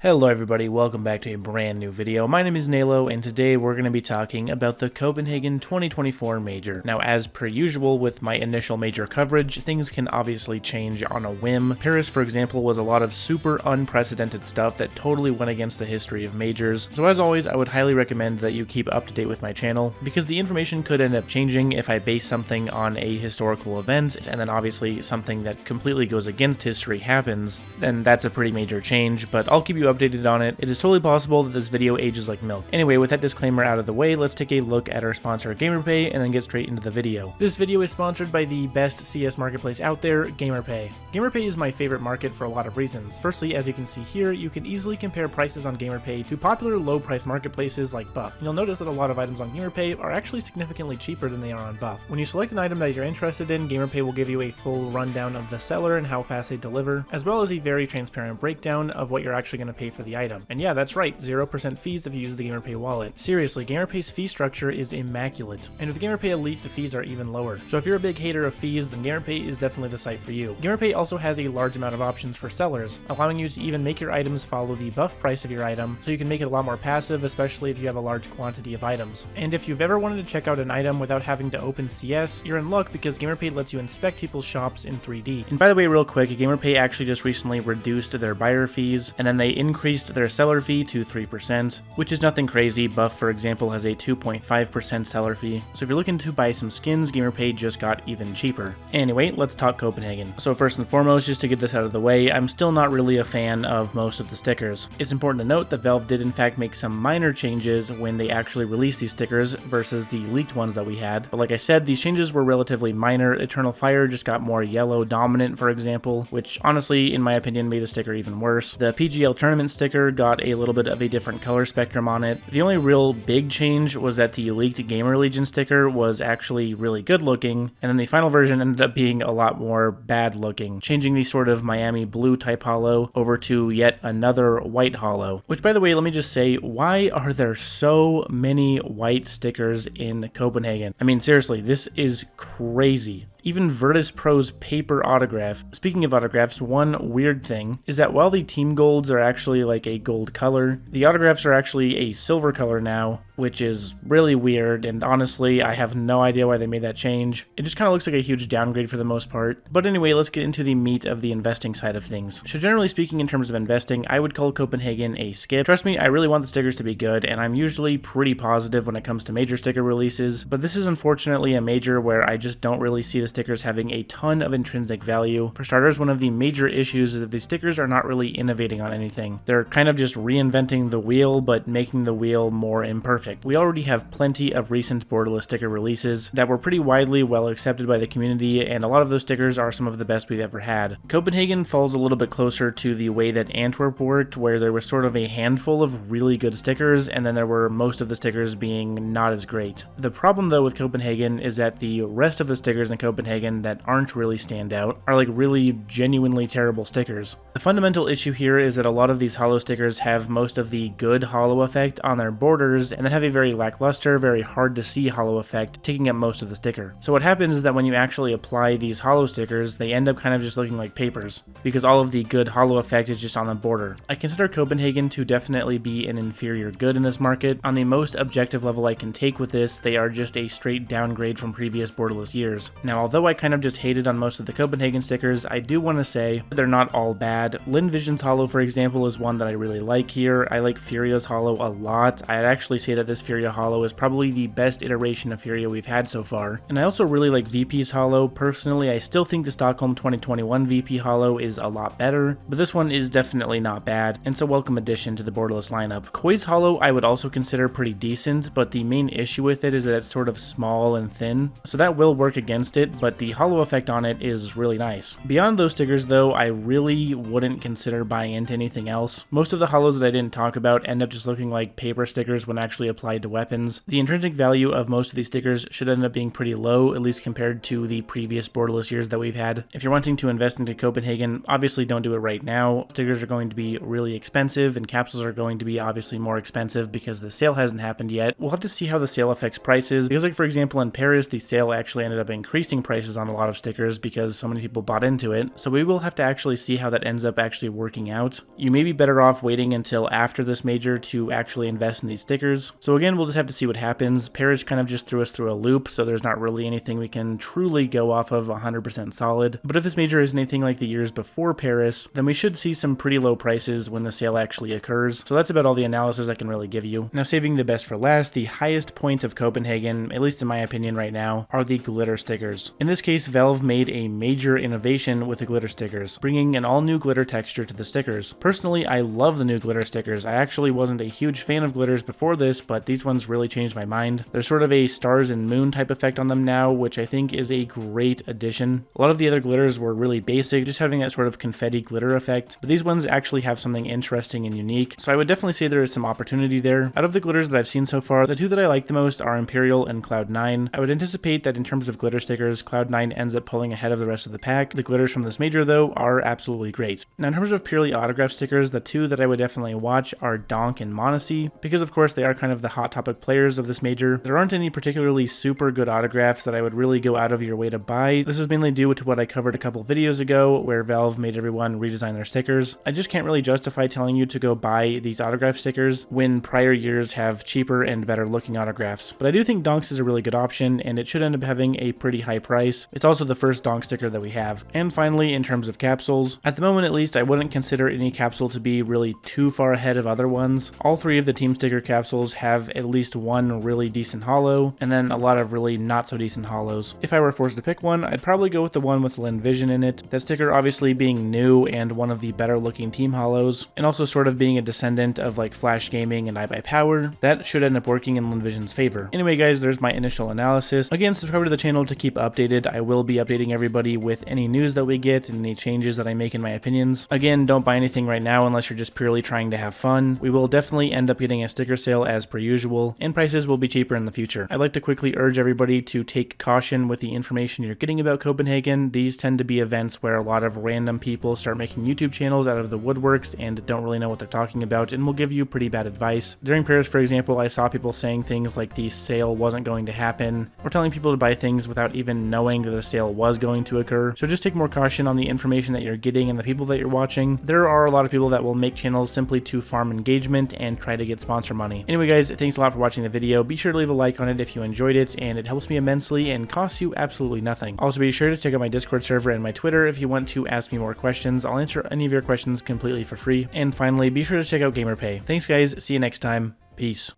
Hello everybody, welcome back to a brand new video. My name is Nalo, and today we're going to be talking about the Copenhagen 2024 Major. Now, as per usual with my initial major coverage, things can obviously change on a whim. Paris, for example, was a lot of super unprecedented stuff that totally went against the history of majors. So as always, I would highly recommend that you keep up to date with my channel, because the information could end up changing if I base something on a historical event, and then obviously something that completely goes against history happens, then that's a pretty major change, but I'll keep you updated on it. It is totally possible that this video ages like milk. Anyway, with that disclaimer out of the way, let's take a look at our sponsor GamerPay and then get straight into the video. This video is sponsored by the best CS marketplace out there, GamerPay. GamerPay is my favorite market for a lot of reasons. Firstly, as you can see here, you can easily compare prices on GamerPay to popular low-price marketplaces like Buff. You'll notice that a lot of items on GamerPay are actually significantly cheaper than they are on Buff. When you select an item that you're interested in, GamerPay will give you a full rundown of the seller and how fast they deliver, as well as a very transparent breakdown of what you're actually going to pay for the item. And yeah, that's right, 0% fees if you use the GamerPay wallet. Seriously, GamerPay's fee structure is immaculate, and with GamerPay Elite, the fees are even lower. So if you're a big hater of fees, then GamerPay is definitely the site for you. GamerPay also has a large amount of options for sellers, allowing you to even make your items follow the buff price of your item, so you can make it a lot more passive, especially if you have a large quantity of items. And if you've ever wanted to check out an item without having to open CS, you're in luck because GamerPay lets you inspect people's shops in 3D. And by the way, real quick, GamerPay actually just recently reduced their buyer fees, and then they increased their seller fee to 3%, which is nothing crazy. Buff, for example, has a 2.5% seller fee. So if you're looking to buy some skins, GamerPay just got even cheaper. Anyway, let's talk Copenhagen. So first and foremost, just to get this out of the way, I'm still not really a fan of most of the stickers. It's important to note that Valve did in fact make some minor changes when they actually released these stickers versus the leaked ones that we had. But like I said, these changes were relatively minor. Eternal Fire just got more yellow dominant, for example, which honestly, in my opinion, made the sticker even worse. The PGL tournament sticker got a little bit of a different color spectrum on it. The only real big change was that the leaked Gamer Legion sticker was actually really good looking, and then the final version ended up being a lot more bad looking, changing the sort of Miami blue type holo over to yet another white holo. Which, by the way, let me just say, why are there so many white stickers in Copenhagen? I mean, seriously, this is crazy. Even Virtus Pro's paper autograph. Speaking of autographs, one weird thing is that while the team golds are actually like a gold color, the autographs are actually a silver color now, which is really weird, and honestly, I have no idea why they made that change. It just kind of looks like a huge downgrade for the most part. But anyway, let's get into the meat of the investing side of things. So generally speaking, in terms of investing, I would call Copenhagen a skip. Trust me, I really want the stickers to be good, and I'm usually pretty positive when it comes to major sticker releases, but this is unfortunately a major where I just don't really see the stickers having a ton of intrinsic value. For starters, one of the major issues is that the stickers are not really innovating on anything. They're kind of just reinventing the wheel, but making the wheel more imperfect. We already have plenty of recent borderless sticker releases that were pretty widely well accepted by the community, and a lot of those stickers are some of the best we've ever had. Copenhagen falls a little bit closer to the way that Antwerp worked, where there was sort of a handful of really good stickers, and then there were most of the stickers being not as great. The problem though with Copenhagen is that the rest of the stickers in Copenhagen that aren't really Standout are like really genuinely terrible stickers. The fundamental issue here is that a lot of these holo stickers have most of the good holo effect on their borders, and then have a very lackluster, very hard to see holo effect taking up most of the sticker. So what happens is that when you actually apply these holo stickers, they end up kind of just looking like papers, because all of the good holo effect is just on the border. I consider Copenhagen to definitely be an inferior good in this market. On the most objective level I can take with this, they are just a straight downgrade from previous borderless years. Now, although I kind of just hated on most of the Copenhagen stickers, I do want to say they're not all bad. Lin Vision's holo, for example, is one that I really like here. I like Furia's holo a lot. I'd actually say that this Furia holo is probably the best iteration of Furia we've had so far. And I also really like VP's holo. Personally, I still think the Stockholm 2021 VP holo is a lot better, but this one is definitely not bad, and it's a welcome addition to the borderless lineup. Koi's holo I would also consider pretty decent, but the main issue with it is that it's sort of small and thin, so that will work against it, but the holo effect on it is really nice. Beyond those stickers though, I really wouldn't consider buying into anything else. Most of the holos that I didn't talk about end up just looking like paper stickers when actually applied to weapons. The intrinsic value of most of these stickers should end up being pretty low, at least compared to the previous borderless years that we've had. If you're wanting to invest into Copenhagen, obviously don't do it right now. Stickers are going to be really expensive, and capsules are going to be obviously more expensive because the sale hasn't happened yet. We'll have to see how the sale affects prices, because like for example in Paris, the sale actually ended up increasing prices on a lot of stickers because so many people bought into it. So we will have to actually see how that ends up actually working out. You may be better off waiting until after this major to actually invest in these stickers. So again, we'll just have to see what happens. Paris kind of just threw us through a loop, so there's not really anything we can truly go off of 100% solid. But if this major is anything like the years before Paris, then we should see some pretty low prices when the sale actually occurs. So that's about all the analysis I can really give you. Now, saving the best for last, the highest point of Copenhagen, at least in my opinion right now, are the glitter stickers. In this case, Valve made a major innovation with the glitter stickers, bringing an all-new glitter texture to the stickers. Personally, I love the new glitter stickers. I actually wasn't a huge fan of glitters before this, but these ones really changed my mind. There's sort of a stars and moon type effect on them now, which I think is a great addition. A lot of the other glitters were really basic, just having that sort of confetti glitter effect, but these ones actually have something interesting and unique, so I would definitely say there is some opportunity there. Out of the glitters that I've seen so far, the two that I like the most are Imperial and Cloud9. I would anticipate that in terms of glitter stickers, Cloud9 ends up pulling ahead of the rest of the pack. The glitters from this major, though, are absolutely great. Now, in terms of purely autograph stickers, the two that I would definitely watch are Donk and Monacy, because of course they are kind of the hot topic players of this major. There aren't any particularly super good autographs that I would really go out of your way to buy. This is mainly due to what I covered a couple videos ago, where Valve made everyone redesign their stickers. I just can't really justify telling you to go buy these autograph stickers when prior years have cheaper and better looking autographs. But I do think Donks is a really good option, and it should end up having a pretty high price. It's also the first Donk sticker that we have. And finally, in terms of capsules, at the moment at least, I wouldn't consider any capsule to be really too far ahead of other ones. All three of the team sticker capsules have at least one really decent holo, and then a lot of really not so decent holos. If I were forced to pick one, I'd probably go with the one with Lin Vision in it. That sticker obviously being new and one of the better looking team holos, and also sort of being a descendant of like Flash Gaming and iBuyPower, that should end up working in Lin Vision's favor. Anyway guys, there's my initial analysis. Again, subscribe to the channel to keep updated. I will be updating everybody with any news that we get and any changes that I make in my opinions. Again, don't buy anything right now unless you're just purely trying to have fun. We will definitely end up getting a sticker sale as per usual, and prices will be cheaper in the future. I'd like to quickly urge everybody to take caution with the information you're getting about Copenhagen. These tend to be events where a lot of random people start making YouTube channels out of the woodworks and don't really know what they're talking about and will give you pretty bad advice. During Paris, for example, I saw people saying things like the sale wasn't going to happen, or telling people to buy things without even knowing that the sale was going to occur. So just take more caution on the information that you're getting and the people that you're watching. There are a lot of people that will make channels simply to farm engagement and try to get sponsor money. Anyway guys, thanks a lot for watching the video. Be sure to leave a like on it if you enjoyed it, and it helps me immensely and costs you absolutely nothing. Also be sure to check out my Discord server and my Twitter if you want to ask me more questions. I'll answer any of your questions completely for free. And finally, be sure to check out GamerPay. Thanks guys, see you next time. Peace.